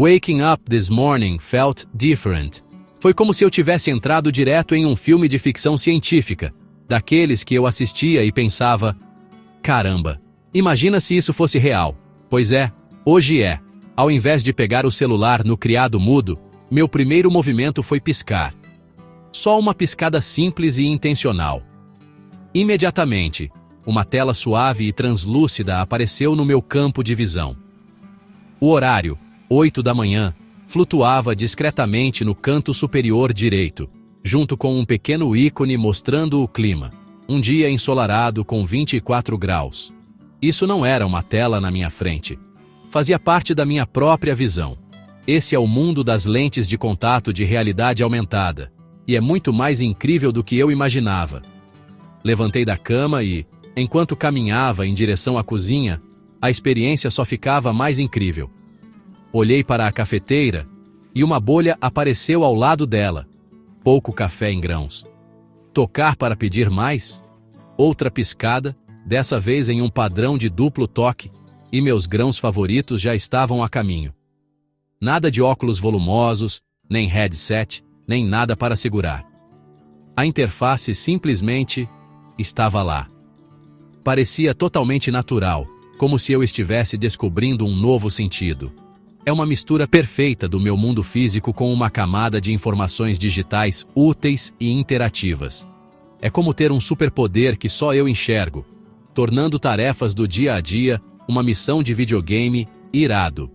Waking up this morning felt different. Foi como se eu tivesse entrado direto em um filme de ficção científica, daqueles que eu assistia e pensava, caramba, imagina se isso fosse real. Pois é, hoje é. Ao invés de pegar o celular no criado mudo, meu primeiro movimento foi piscar. Só uma piscada simples e intencional. Imediatamente, uma tela suave e translúcida apareceu no meu campo de visão. O horário, 8 da manhã, flutuava discretamente no canto superior direito, junto com um pequeno ícone mostrando o clima. Um dia ensolarado com 24 graus. Isso não era uma tela na minha frente. Fazia parte da minha própria visão. Esse é o mundo das lentes de contato de realidade aumentada, e é muito mais incrível do que eu imaginava. Levantei da cama e, enquanto caminhava em direção à cozinha, a experiência só ficava mais incrível. Olhei para a cafeteira e uma bolha apareceu ao lado dela. Pouco café em grãos. Tocar para pedir mais? Outra piscada, dessa vez em um padrão de duplo toque, e meus grãos favoritos já estavam a caminho. Nada de óculos volumosos, nem headset, nem nada para segurar. A interface simplesmente estava lá. Parecia totalmente natural, como se eu estivesse descobrindo um novo sentido. É uma mistura perfeita do meu mundo físico com uma camada de informações digitais úteis e interativas. É como ter um superpoder que só eu enxergo, tornando tarefas do dia a dia uma missão de videogame irado.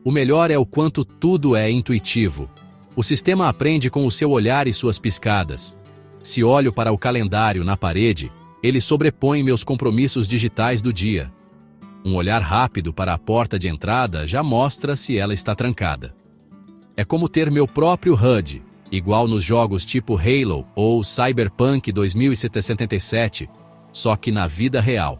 O melhor é o quanto tudo é intuitivo. O sistema aprende com o seu olhar e suas piscadas. Se olho para o calendário na parede, ele sobrepõe meus compromissos digitais do dia. Um olhar rápido para a porta de entrada já mostra se ela está trancada. É como ter meu próprio HUD, igual nos jogos tipo Halo ou Cyberpunk 2077, só que na vida real.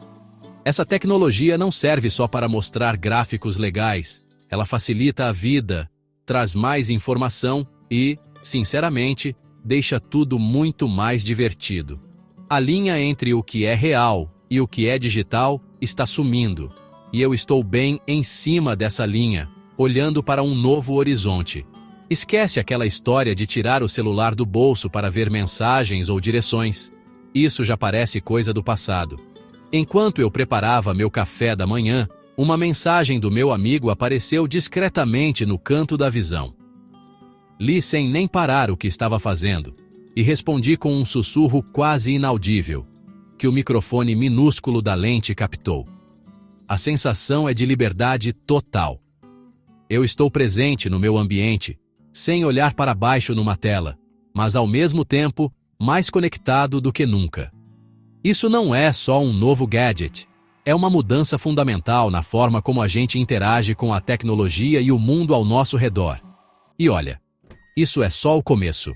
Essa tecnologia não serve só para mostrar gráficos legais, ela facilita a vida, traz mais informação e, sinceramente, deixa tudo muito mais divertido. A linha entre o que é real e o que é digital está sumindo, e eu estou bem em cima dessa linha, olhando para um novo horizonte. Esquece aquela história de tirar o celular do bolso para ver mensagens ou direções. Isso já parece coisa do passado. Enquanto eu preparava meu café da manhã, uma mensagem do meu amigo apareceu discretamente no canto da visão. Li sem nem parar o que estava fazendo, e respondi com um sussurro quase inaudível, que o microfone minúsculo da lente captou. A sensação é de liberdade total. Eu estou presente no meu ambiente, sem olhar para baixo numa tela, mas ao mesmo tempo, mais conectado do que nunca. Isso não é só um novo gadget. É uma mudança fundamental na forma como a gente interage com a tecnologia e o mundo ao nosso redor. E olha, isso é só o começo.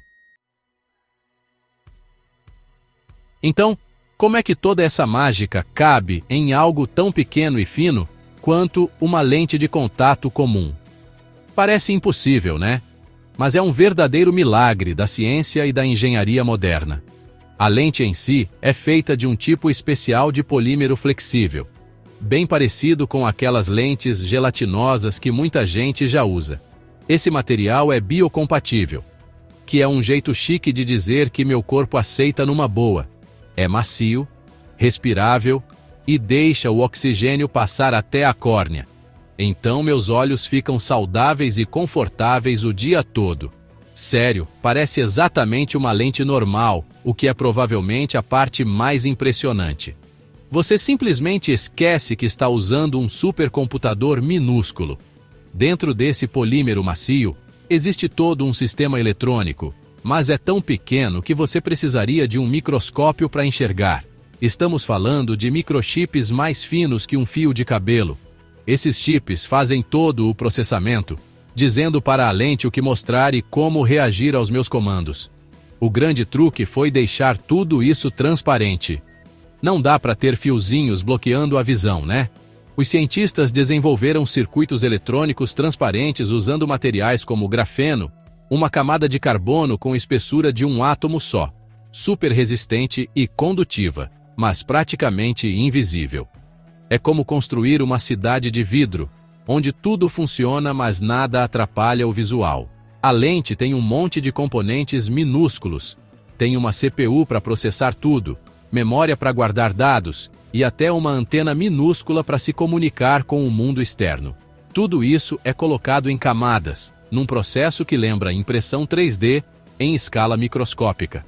Então, como é que toda essa mágica cabe em algo tão pequeno e fino quanto uma lente de contato comum? Parece impossível, né? Mas é um verdadeiro milagre da ciência e da engenharia moderna. A lente em si é feita de um tipo especial de polímero flexível, bem parecido com aquelas lentes gelatinosas que muita gente já usa. Esse material é biocompatível, que é um jeito chique de dizer que meu corpo aceita numa boa. É macio, respirável e deixa o oxigênio passar até a córnea. Então meus olhos ficam saudáveis e confortáveis o dia todo. Sério, parece exatamente uma lente normal, o que é provavelmente a parte mais impressionante. Você simplesmente esquece que está usando um supercomputador minúsculo. Dentro desse polímero macio, existe todo um sistema eletrônico, mas é tão pequeno que você precisaria de um microscópio para enxergar. Estamos falando de microchips mais finos que um fio de cabelo. Esses chips fazem todo o processamento, dizendo para a lente o que mostrar e como reagir aos meus comandos. O grande truque foi deixar tudo isso transparente. Não dá para ter fiozinhos bloqueando a visão, né? Os cientistas desenvolveram circuitos eletrônicos transparentes usando materiais como grafeno, uma camada de carbono com espessura de um átomo só, super resistente e condutiva, mas praticamente invisível. É como construir uma cidade de vidro, onde tudo funciona, mas nada atrapalha o visual. A lente tem um monte de componentes minúsculos. Tem uma CPU para processar tudo, memória para guardar dados e até uma antena minúscula para se comunicar com o mundo externo. Tudo isso é colocado em camadas, num processo que lembra impressão 3D em escala microscópica.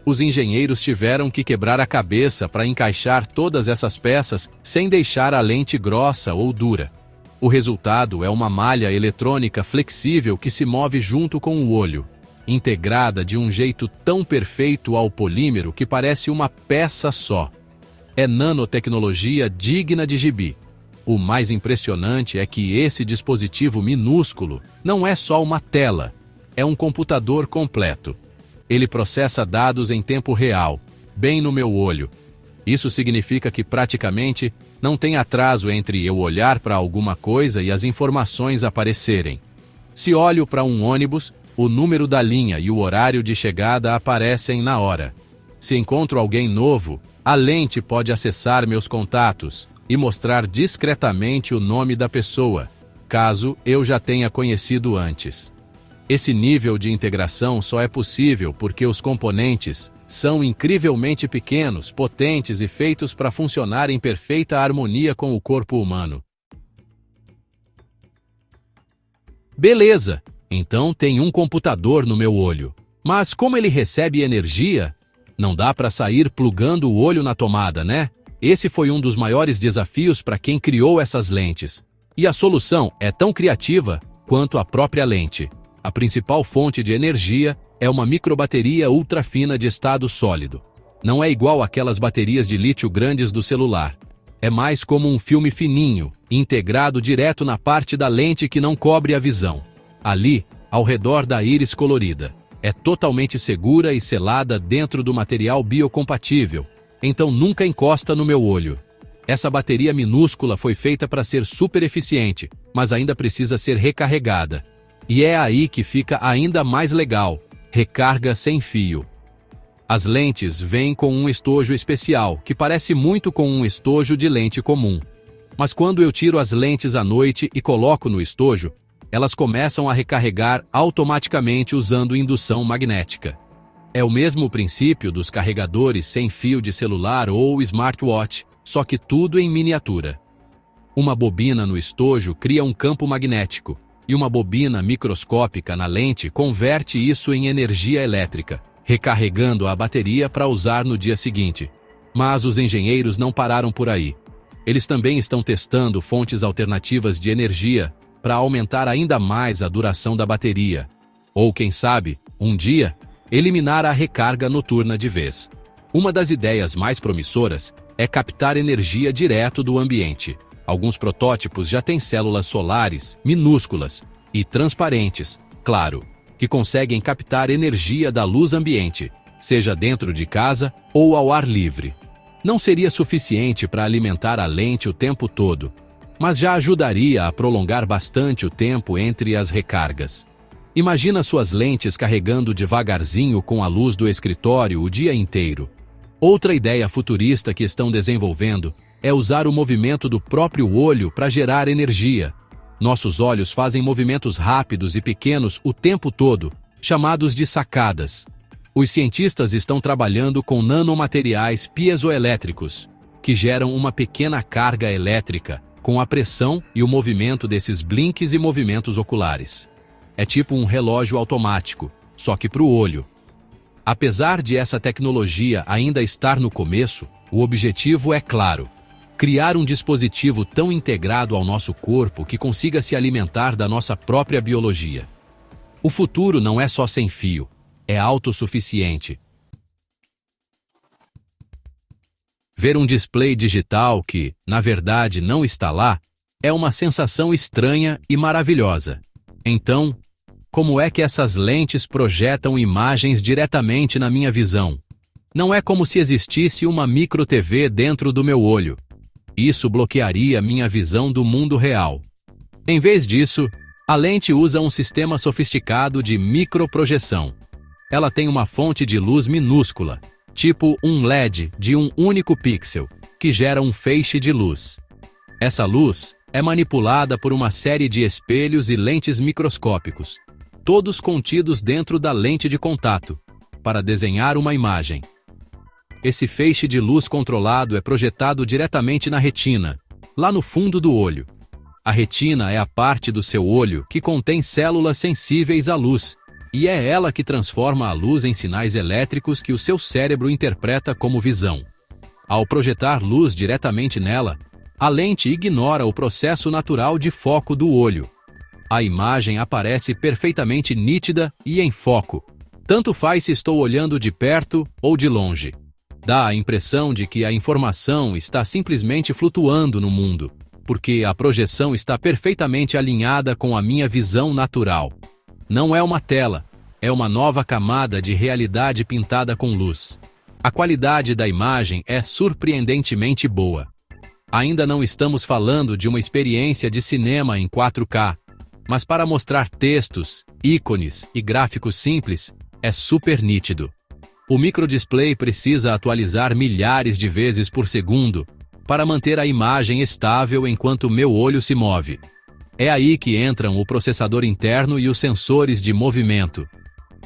Os engenheiros tiveram que quebrar a cabeça para encaixar todas essas peças sem deixar a lente grossa ou dura. O resultado é uma malha eletrônica flexível que se move junto com o olho, integrada de um jeito tão perfeito ao polímero que parece uma peça só. É nanotecnologia digna de gibi. O mais impressionante é que esse dispositivo minúsculo não é só uma tela, é um computador completo. Ele processa dados em tempo real, bem no meu olho. Isso significa que praticamente não tem atraso entre eu olhar para alguma coisa e as informações aparecerem. Se olho para um ônibus, o número da linha e o horário de chegada aparecem na hora. Se encontro alguém novo, a lente pode acessar meus contatos e mostrar discretamente o nome da pessoa, caso eu já tenha conhecido antes. Esse nível de integração só é possível porque os componentes são incrivelmente pequenos, potentes e feitos para funcionar em perfeita harmonia com o corpo humano. Beleza, então tem um computador no meu olho. Mas como ele recebe energia? Não dá para sair plugando o olho na tomada, né? Esse foi um dos maiores desafios para quem criou essas lentes. E a solução é tão criativa quanto a própria lente. A principal fonte de energia é uma microbateria ultra fina de estado sólido. Não é igual àquelas baterias de lítio grandes do celular. É mais como um filme fininho, integrado direto na parte da lente que não cobre a visão. Ali, ao redor da íris colorida. É totalmente segura e selada dentro do material biocompatível, então nunca encosta no meu olho. Essa bateria minúscula foi feita para ser super eficiente, mas ainda precisa ser recarregada. E é aí que fica ainda mais legal: recarga sem fio. As lentes vêm com um estojo especial, que parece muito com um estojo de lente comum. Mas quando eu tiro as lentes à noite e coloco no estojo, elas começam a recarregar automaticamente usando indução magnética. É o mesmo princípio dos carregadores sem fio de celular ou smartwatch, só que tudo em miniatura. Uma bobina no estojo cria um campo magnético, e uma bobina microscópica na lente converte isso em energia elétrica, recarregando a bateria para usar no dia seguinte. Mas os engenheiros não pararam por aí. Eles também estão testando fontes alternativas de energia para aumentar ainda mais a duração da bateria. Ou, quem sabe, um dia, eliminar a recarga noturna de vez. Uma das ideias mais promissoras é captar energia direto do ambiente. Alguns protótipos já têm células solares, minúsculas e transparentes, claro, que conseguem captar energia da luz ambiente, seja dentro de casa ou ao ar livre. Não seria suficiente para alimentar a lente o tempo todo, mas já ajudaria a prolongar bastante o tempo entre as recargas. Imagina suas lentes carregando devagarzinho com a luz do escritório o dia inteiro. Outra ideia futurista que estão desenvolvendo é usar o movimento do próprio olho para gerar energia. Nossos olhos fazem movimentos rápidos e pequenos o tempo todo, chamados de sacadas. Os cientistas estão trabalhando com nanomateriais piezoelétricos, que geram uma pequena carga elétrica com a pressão e o movimento desses blinks e movimentos oculares. É tipo um relógio automático, só que para o olho. Apesar de essa tecnologia ainda estar no começo, o objetivo é claro: criar um dispositivo tão integrado ao nosso corpo que consiga se alimentar da nossa própria biologia. O futuro não é só sem fio, é autossuficiente. Ver um display digital que, na verdade, não está lá, é uma sensação estranha e maravilhosa. Então, como é que essas lentes projetam imagens diretamente na minha visão? Não é como se existisse uma micro-TV dentro do meu olho. Isso bloquearia minha visão do mundo real. Em vez disso, a lente usa um sistema sofisticado de microprojeção. Ela tem uma fonte de luz minúscula, tipo um LED de um único pixel, que gera um feixe de luz. Essa luz é manipulada por uma série de espelhos e lentes microscópicos, todos contidos dentro da lente de contato, para desenhar uma imagem. Esse feixe de luz controlado é projetado diretamente na retina, lá no fundo do olho. A retina é a parte do seu olho que contém células sensíveis à luz, e é ela que transforma a luz em sinais elétricos que o seu cérebro interpreta como visão. Ao projetar luz diretamente nela, a lente ignora o processo natural de foco do olho. A imagem aparece perfeitamente nítida e em foco. Tanto faz se estou olhando de perto ou de longe. Dá a impressão de que a informação está simplesmente flutuando no mundo, porque a projeção está perfeitamente alinhada com a minha visão natural. Não é uma tela, é uma nova camada de realidade pintada com luz. A qualidade da imagem é surpreendentemente boa. Ainda não estamos falando de uma experiência de cinema em 4K, mas para mostrar textos, ícones e gráficos simples, é super nítido. O microdisplay precisa atualizar milhares de vezes por segundo para manter a imagem estável enquanto meu olho se move. É aí que entram o processador interno e os sensores de movimento.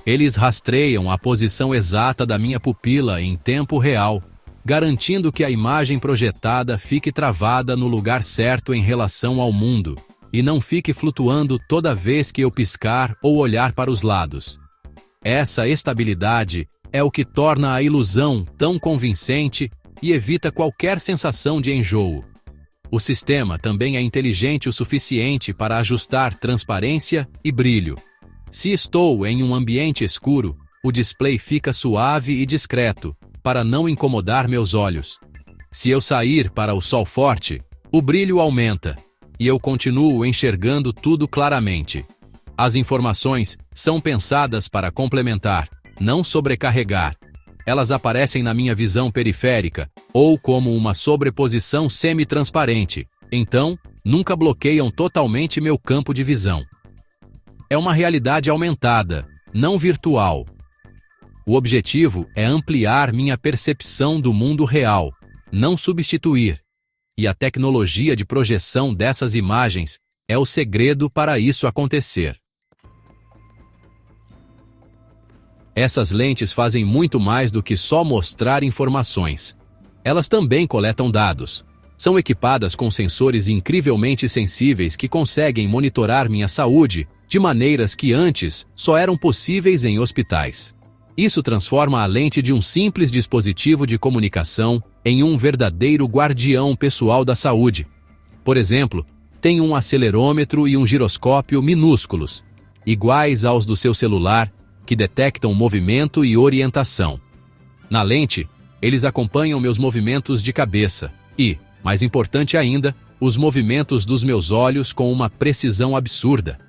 Eles rastreiam a posição exata da minha pupila em tempo real, garantindo que a imagem projetada fique travada no lugar certo em relação ao mundo, e não fique flutuando toda vez que eu piscar ou olhar para os lados. Essa estabilidade é o que torna a ilusão tão convincente e evita qualquer sensação de enjoo. O sistema também é inteligente o suficiente para ajustar transparência e brilho. Se estou em um ambiente escuro, o display fica suave e discreto, para não incomodar meus olhos. Se eu sair para o sol forte, o brilho aumenta, e eu continuo enxergando tudo claramente. As informações são pensadas para complementar, não sobrecarregar. Elas aparecem na minha visão periférica, ou como uma sobreposição semi-transparente, então, nunca bloqueiam totalmente meu campo de visão. É uma realidade aumentada, não virtual. O objetivo é ampliar minha percepção do mundo real, não substituir. E a tecnologia de projeção dessas imagens é o segredo para isso acontecer. Essas lentes fazem muito mais do que só mostrar informações. Elas também coletam dados. São equipadas com sensores incrivelmente sensíveis que conseguem monitorar minha saúde de maneiras que antes só eram possíveis em hospitais. Isso transforma a lente de um simples dispositivo de comunicação em um verdadeiro guardião pessoal da saúde. Por exemplo, tem um acelerômetro e um giroscópio minúsculos, iguais aos do seu celular, que detectam movimento e orientação. Na lente, eles acompanham meus movimentos de cabeça e, mais importante ainda, os movimentos dos meus olhos com uma precisão absurda.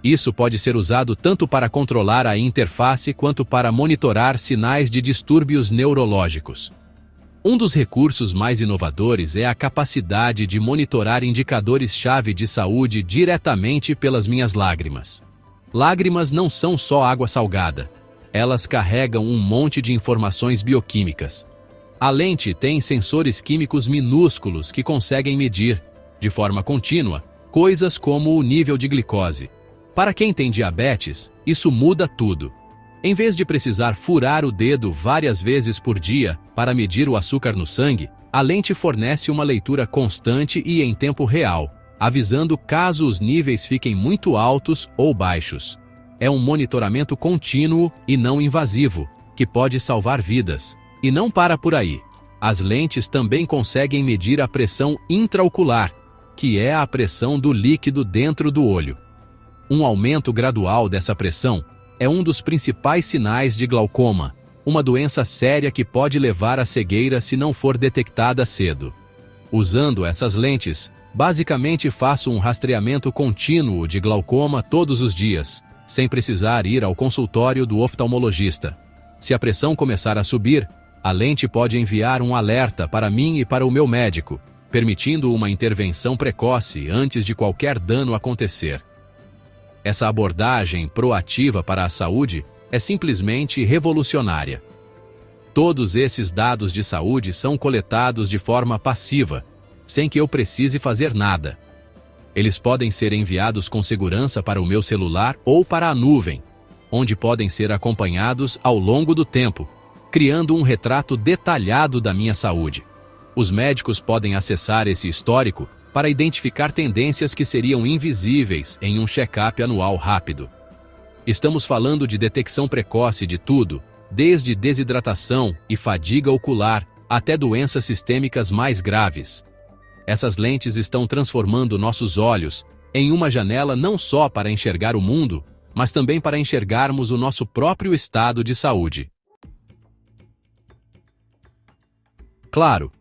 Isso pode ser usado tanto para controlar a interface quanto para monitorar sinais de distúrbios neurológicos. Um dos recursos mais inovadores é a capacidade de monitorar indicadores-chave de saúde diretamente pelas minhas lágrimas. Lágrimas não são só água salgada. Elas carregam um monte de informações bioquímicas. A lente tem sensores químicos minúsculos que conseguem medir, de forma contínua, coisas como o nível de glicose. Para quem tem diabetes, isso muda tudo. Em vez de precisar furar o dedo várias vezes por dia para medir o açúcar no sangue, a lente fornece uma leitura constante e em tempo real, avisando caso os níveis fiquem muito altos ou baixos. É um monitoramento contínuo e não invasivo, que pode salvar vidas. E não para por aí. As lentes também conseguem medir a pressão intraocular, que é a pressão do líquido dentro do olho. Um aumento gradual dessa pressão é um dos principais sinais de glaucoma, uma doença séria que pode levar à cegueira se não for detectada cedo. Usando essas lentes, basicamente faço um rastreamento contínuo de glaucoma todos os dias, sem precisar ir ao consultório do oftalmologista. Se a pressão começar a subir, a lente pode enviar um alerta para mim e para o meu médico, permitindo uma intervenção precoce antes de qualquer dano acontecer. Essa abordagem proativa para a saúde é simplesmente revolucionária. Todos esses dados de saúde são coletados de forma passiva, sem que eu precise fazer nada. Eles podem ser enviados com segurança para o meu celular ou para a nuvem, onde podem ser acompanhados ao longo do tempo, criando um retrato detalhado da minha saúde. Os médicos podem acessar esse histórico para identificar tendências que seriam invisíveis em um check-up anual rápido. Estamos falando de detecção precoce de tudo, desde desidratação e fadiga ocular até doenças sistêmicas mais graves. Essas lentes estão transformando nossos olhos em uma janela não só para enxergar o mundo, mas também para enxergarmos o nosso próprio estado de saúde. Claro,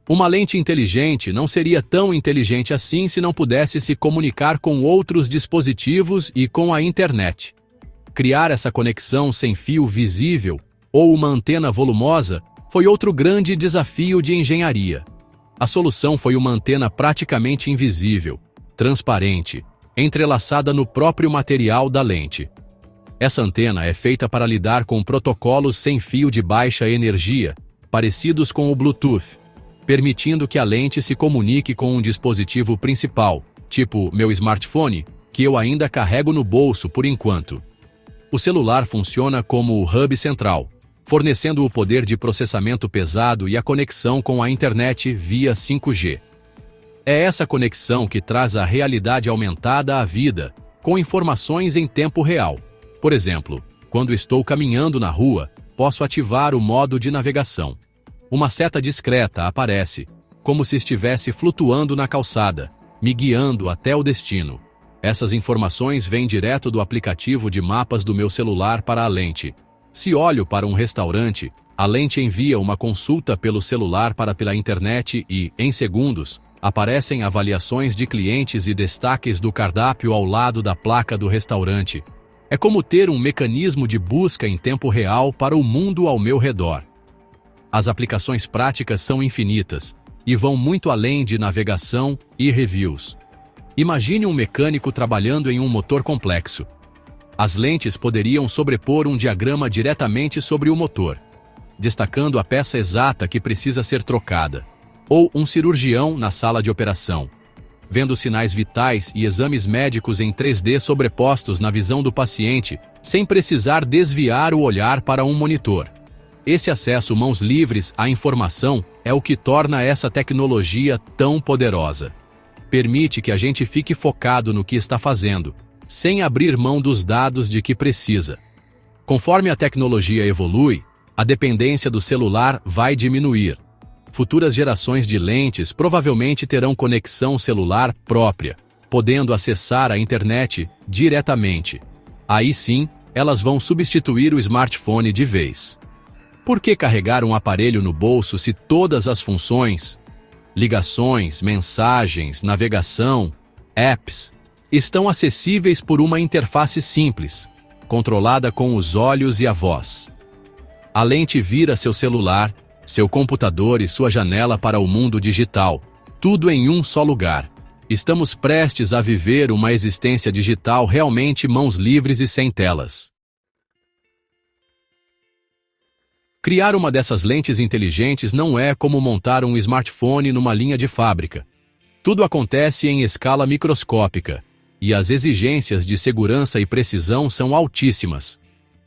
uma lente inteligente não seria tão inteligente assim se não pudesse se comunicar com outros dispositivos e com a internet. Criar essa conexão sem fio visível ou uma antena volumosa foi outro grande desafio de engenharia. A solução foi uma antena praticamente invisível, transparente, entrelaçada no próprio material da lente. Essa antena é feita para lidar com protocolos sem fio de baixa energia, parecidos com o Bluetooth, permitindo que a lente se comunique com um dispositivo principal, tipo meu smartphone, que eu ainda carrego no bolso por enquanto. O celular funciona como o hub central, fornecendo o poder de processamento pesado e a conexão com a internet via 5G. É essa conexão que traz a realidade aumentada à vida, com informações em tempo real. Por exemplo, quando estou caminhando na rua, posso ativar o modo de navegação. Uma seta discreta aparece, como se estivesse flutuando na calçada, me guiando até o destino. Essas informações vêm direto do aplicativo de mapas do meu celular para a lente. Se olho para um restaurante, a lente envia uma consulta pelo celular pela internet e, em segundos, aparecem avaliações de clientes e destaques do cardápio ao lado da placa do restaurante. É como ter um mecanismo de busca em tempo real para o mundo ao meu redor. As aplicações práticas são infinitas e vão muito além de navegação e reviews. Imagine um mecânico trabalhando em um motor complexo. As lentes poderiam sobrepor um diagrama diretamente sobre o motor, destacando a peça exata que precisa ser trocada. Ou um cirurgião na sala de operação, vendo sinais vitais e exames médicos em 3D sobrepostos na visão do paciente, sem precisar desviar o olhar para um monitor. Esse acesso mãos livres à informação é o que torna essa tecnologia tão poderosa. Permite que a gente fique focado no que está fazendo, sem abrir mão dos dados de que precisa. Conforme a tecnologia evolui, a dependência do celular vai diminuir. Futuras gerações de lentes provavelmente terão conexão celular própria, podendo acessar a internet diretamente. Aí sim, elas vão substituir o smartphone de vez. Por que carregar um aparelho no bolso se todas as funções, ligações, mensagens, navegação, apps, estão acessíveis por uma interface simples, controlada com os olhos e a voz? A lente vira seu celular, seu computador e sua janela para o mundo digital, tudo em um só lugar. Estamos prestes a viver uma existência digital realmente mãos livres e sem telas. Criar uma dessas lentes inteligentes não é como montar um smartphone numa linha de fábrica. Tudo acontece em escala microscópica, e as exigências de segurança e precisão são altíssimas.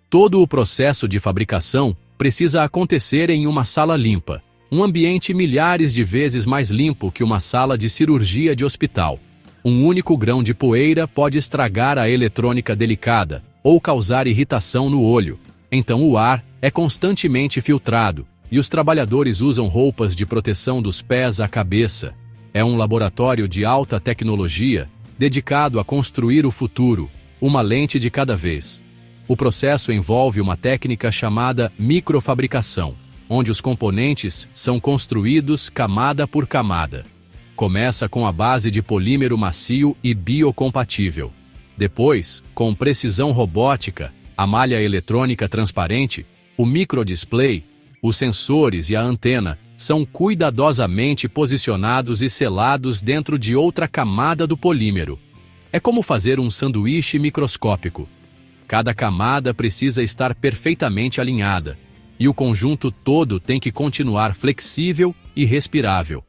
Todo o processo de fabricação precisa acontecer em uma sala limpa, um ambiente milhares de vezes mais limpo que uma sala de cirurgia de hospital. Um único grão de poeira pode estragar a eletrônica delicada ou causar irritação no olho. Então o ar é constantemente filtrado e os trabalhadores usam roupas de proteção dos pés à cabeça. É um laboratório de alta tecnologia dedicado a construir o futuro, uma lente de cada vez. O processo envolve uma técnica chamada microfabricação, onde os componentes são construídos camada por camada. Começa com a base de polímero macio e biocompatível. Depois, com precisão robótica, a malha eletrônica transparente, o microdisplay, os sensores e a antena são cuidadosamente posicionados e selados dentro de outra camada do polímero. É como fazer um sanduíche microscópico. Cada camada precisa estar perfeitamente alinhada, e o conjunto todo tem que continuar flexível e respirável.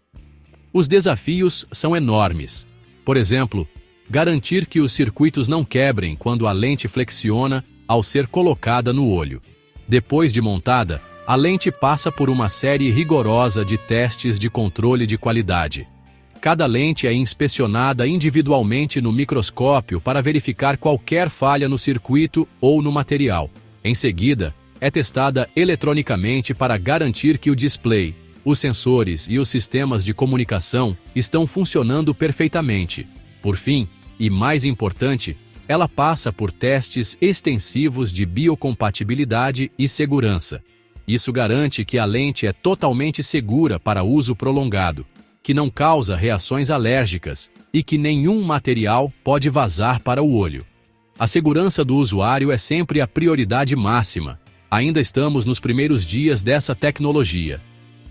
Os desafios são enormes. Por exemplo, garantir que os circuitos não quebrem quando a lente flexiona ao ser colocada no olho. Depois de montada, a lente passa por uma série rigorosa de testes de controle de qualidade. Cada lente é inspecionada individualmente no microscópio para verificar qualquer falha no circuito ou no material. Em seguida, é testada eletronicamente para garantir que o display, os sensores e os sistemas de comunicação estão funcionando perfeitamente. Por fim, e mais importante, ela passa por testes extensivos de biocompatibilidade e segurança. Isso garante que a lente é totalmente segura para uso prolongado, que não causa reações alérgicas e que nenhum material pode vazar para o olho. A segurança do usuário é sempre a prioridade máxima. Ainda estamos nos primeiros dias dessa tecnologia.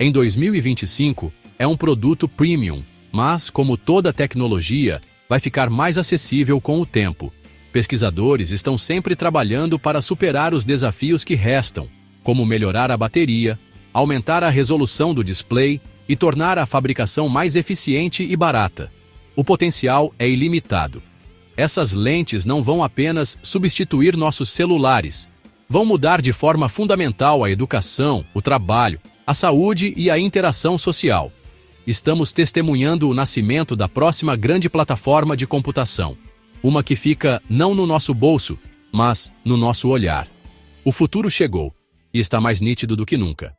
Em 2025, é um produto premium, mas, como toda tecnologia, vai ficar mais acessível com o tempo. Pesquisadores estão sempre trabalhando para superar os desafios que restam, como melhorar a bateria, aumentar a resolução do display e tornar a fabricação mais eficiente e barata. O potencial é ilimitado. Essas lentes não vão apenas substituir nossos celulares, vão mudar de forma fundamental a educação, o trabalho, a saúde e a interação social. Estamos testemunhando o nascimento da próxima grande plataforma de computação, uma que fica não no nosso bolso, mas no nosso olhar. O futuro chegou, e está mais nítido do que nunca.